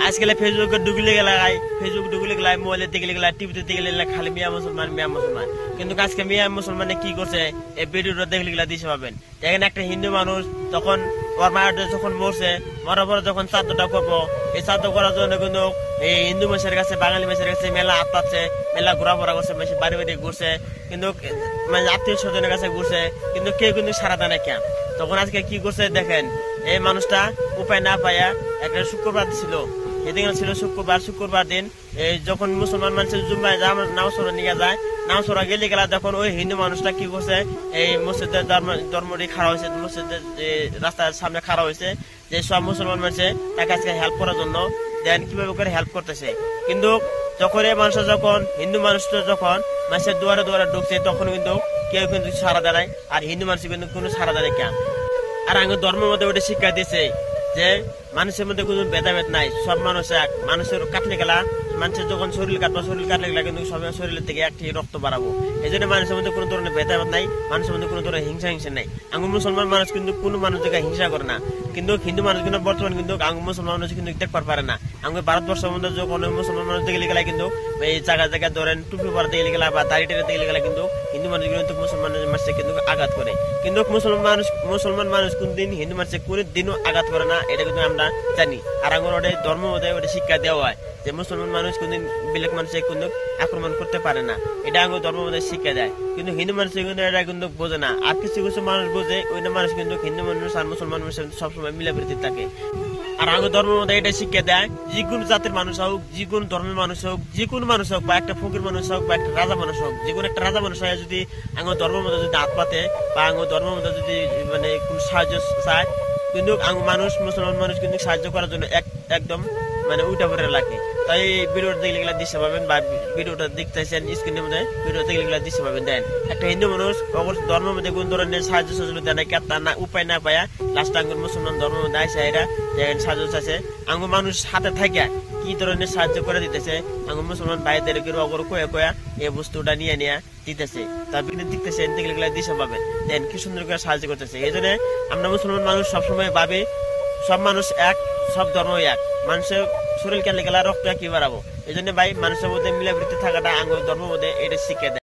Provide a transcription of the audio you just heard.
আজকাল ফেসবুকে ঢুকলে গেলাই ফেসবুক ঢুকলে গেলাই মোবাইলে দেখলে গেলাই টিভিতে দেখলে গেলে খালি মিয়া মুসলমান কিন্তু আজকে মিয়া মুসলমানে কি করছে এই ভিডিওটা দেখলে গেলা দিতে পাবেন। দেখেন একটা হিন্দু মানুষ তখন ওর মায়ের যখন মরছে মরার পরে যখন শ্রাদ্ধটা করবো এই শ্রাদ্ধ করার জন্য কিন্তু এই হিন্দু মেসের কাছে বাঙালি মেসের কাছে মেলা আত্মাচ্ছে মেলা ঘোরাফোরা করছে বাড়ি বাড়ি ঘুরছে কিন্তু মানে আত্মীয় স্বজনের কাছে ঘুরছে কিন্তু কেউ কিন্তু সারা দেয় না কেন। তখন আজকে কি করছে দেখেন এই মানুষটা উপায় না পাইয়া একটা শুক্রবার ছিল এদিন ছিল শুক্রবার দিন যখন মুসলমান মানুষের জুম্মায় নামাজ নিয়ে যায় নামাজ গেলে গেলা যখন ওই হিন্দু মানুষটা কি করছে এই মসজিদের ধর্মটি খাড়া হয়েছে মসজিদের রাস্তার সামনে খাড়া হয়েছে যে সব মুসলমান মানুষের তাকে আজকে হেল্প করার জন্য দেন কিভাবে করে হেল্প করতেছে। কিন্তু যখন এই মানুষটা যখন হিন্দু মানুষটা যখন মানুষের দুয়ারে দুয়ারে ঢুকছে তখন কিন্তু কেউ কিন্তু সারা দাঁড়ায় আর হিন্দু মানুষ কিন্তু কোনো সারা দাঁড়ায় কেন। আর আগে ধর্মের মধ্যে ওটা শিক্ষা দিয়েছে যে মানুষের মধ্যে কোনো ভেদাভেদ নাই, সব মানুষ এক। মানুষের কাটলে গেলা মানুষের যখন শরীর কাটলে গেলা কিন্তু সব শরীরের থেকে একটি রক্ত বাড়াবো। এই জন্য মানুষের মধ্যে কোনো ধরনের ভেদাভেদ নাই, মানুষের মধ্যে কোনো ধরনের হিংসা নাই। আঙ্গুর মুসলমান মানুষ কিন্তু কোনো মানুষ জায়গায় হিংসা করে না, কিন্তু হিন্দু মানুষ কিন্তু বর্তমান কিন্তু আঙ্গুর মুসলমান মানুষ কিন্তু দেখতে পারে না। আঙ্গুর ভারতবর্ষের মধ্যে যখন মুসলমান মানুষ দেখলে গেলা কিন্তু এই জায়গায় ধরেন টুপি পরা দেখলে গেলা বা দাড়ি টেনে দেখলে গেলা কিন্তু হিন্দু মানুষ কিন্তু মুসলমান মানুষকে কিন্তু আঘাত করে। কিন্তু মুসলমান মানুষ কোনদিন হিন্দু মানুষকে কোনো দিনও আঘাত করে না, এটা কিন্তু আমরা জানি। আর আঙ্গুর ওটা ধর্ম মধ্যে ওটা শিক্ষা দেওয়া হয় যে মুসলমান মানুষ কোনদিন বিলেক মানুষকে কিন্তু আক্রমণ করতে পারে না, এটা আঙ্গুর ধর্ম মধ্যে শিক্ষা দেয়। কিন্তু হিন্দু মানুষ কিন্তু এটা কিন্তু বোঝে না। আর কিছু কিছু মানুষ বোঝে, ওই মানুষ কিন্তু হিন্দু মানুষ আর মুসলমান মানুষ সবসময় মিলাপ্রীতি থাকে। আর আঙ্গুর ধর্মের মধ্যে এটা শিক্ষা দেয় যে কোনো জাতির মানুষ হোক, যে কোনো ধর্মের মানুষ হোক, যে কোনো মানুষ হোক, বা একটা ফকির মানুষ হোক বা একটা রাজা মানুষ হোক, যে কোনো একটা রাজা মানুষ হয় যদি আঙ্গুর ধর্মের মধ্যে যদি হাত পাতে বা আঙ্গুর ধর্মের মধ্যে যদি মানে কোন সাহায্য চায় কিন্তু মানুষ মুসলমান মানুষ কিন্তু সাহায্য করার জন্য একদম মানে উল্টা করে রাখে। তাই ভিডিওটা দেখলে গেলে দিশে পাবেন বা ভিডিওটা দেখতেছেন স্ক্রিনের মধ্যে ভিডিও দেখলে গেলে দিশে পাবেন। দেন একটা হিন্দু মানুষ ধর্মের মধ্যে কোন ধরনের সাহায্য সহযোগিতা দেয় না, তার না উপায় না পায়া লাস্ট আঙ্গুর মুসলমান ধর্মের মধ্যে আসে এরা দেখেন সাহায্য চাচ্ছে আঙ্গুর মানুষ হাতে থাকে কি ধরনের সাহায্য করে দিতেছে আঙ্গুর মুসলমান ভাইদের অগর কয়া এই বস্তুটা নিয়ে দিতেছে। তার ভিডিও দেখতেছেন দেখলে গেলে দিশে পাবেন। দেন কি সুন্দর করে সাহায্য করতেছে। এই জন্য আমরা মুসলমান মানুষ সবসময় ভাবে সব মানুষ এক, সব ধর্ম এক, মানুষের শরীর কেলে গেলা রক্ত কি বাড়াবো। এই জন্য ভাই মানুষের মধ্যে মিলাপ্রীতি থাকাটা আঙ্গুর ধর্মের মধ্যে এটা শিখে দেয়।